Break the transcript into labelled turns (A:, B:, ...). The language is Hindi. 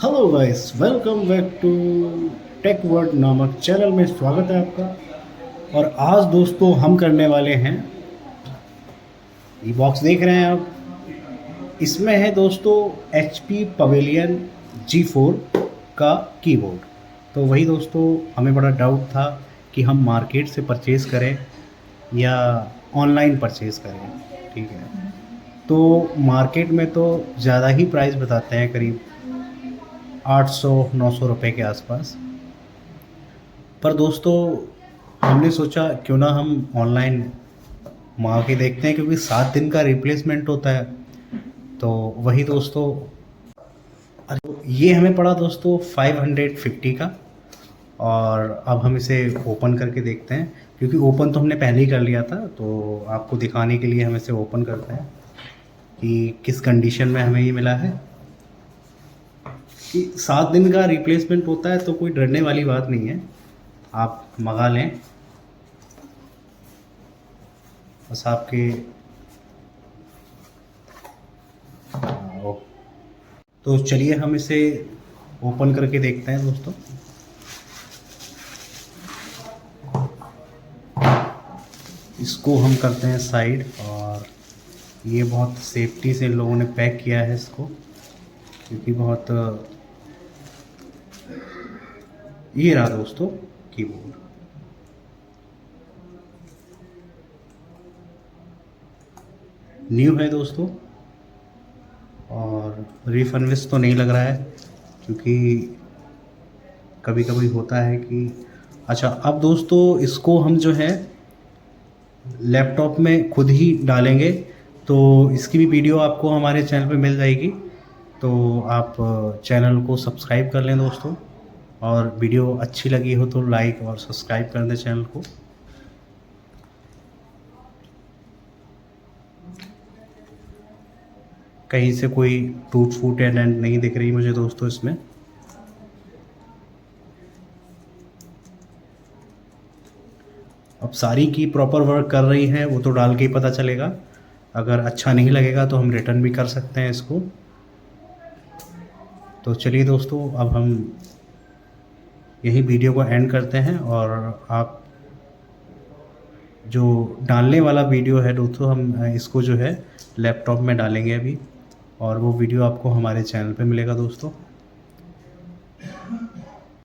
A: Hello guys, welcome back to tech word नामक चैनल में स्वागत है आपका। और आज दोस्तों हम करने वाले हैं, ये बॉक्स देख रहे हैं आप, इसमें है दोस्तों HP पवेलियन G4 का कीबोर्ड। तो वही दोस्तों, हमें बड़ा डाउट था कि हम मार्केट से परचेज़ करें या ऑनलाइन परचेज़ करें। ठीक है, तो मार्केट में तो ज़्यादा ही प्राइस बताते हैं, करीब 800-900 रुपये के आसपास। पर दोस्तों हमने सोचा क्यों ना हम ऑनलाइन मंगा के देखते हैं, क्योंकि 7 दिन का रिप्लेसमेंट होता है। तो वही दोस्तों, ये हमें पड़ा दोस्तों 550 का। और अब हम इसे ओपन करके देखते हैं, क्योंकि ओपन तो हमने पहले ही कर लिया था, तो आपको दिखाने के लिए हम इसे ओपन करते हैं कि किस कंडीशन में हमें ये मिला है। कि 7 दिन का रिप्लेसमेंट होता है तो कोई डरने वाली बात नहीं है, आप मंगा लें। बस आपके तो चलिए हम इसे ओपन करके देखते हैं दोस्तों। इसको हम करते हैं साइड, और ये बहुत सेफ्टी से लोगों ने पैक किया है इसको, क्योंकि बहुत ये रहा दोस्तों कीबोर्ड। न्यू है दोस्तों, और रीफर्निश तो नहीं लग रहा है, क्योंकि कभी कभी होता है कि अच्छा। अब दोस्तों इसको हम जो है लैपटॉप में खुद ही डालेंगे, तो इसकी भी वीडियो आपको हमारे चैनल पे मिल जाएगी। तो आप चैनल को सब्सक्राइब कर लें दोस्तों, और वीडियो अच्छी लगी हो तो लाइक और सब्सक्राइब कर दें चैनल को। कहीं से कोई टूट फूट या डेंट नहीं दिख रही मुझे दोस्तों इसमें। अब सारी की प्रॉपर वर्क कर रही हैं वो तो डाल के ही पता चलेगा। अगर अच्छा नहीं लगेगा तो हम रिटर्न भी कर सकते हैं इसको। तो चलिए दोस्तों, अब हम यही वीडियो को एंड करते हैं, और आप जो डालने वाला वीडियो है दोस्तों, हम इसको जो है लैपटॉप में डालेंगे अभी, और वो वीडियो आपको हमारे चैनल पे मिलेगा दोस्तों।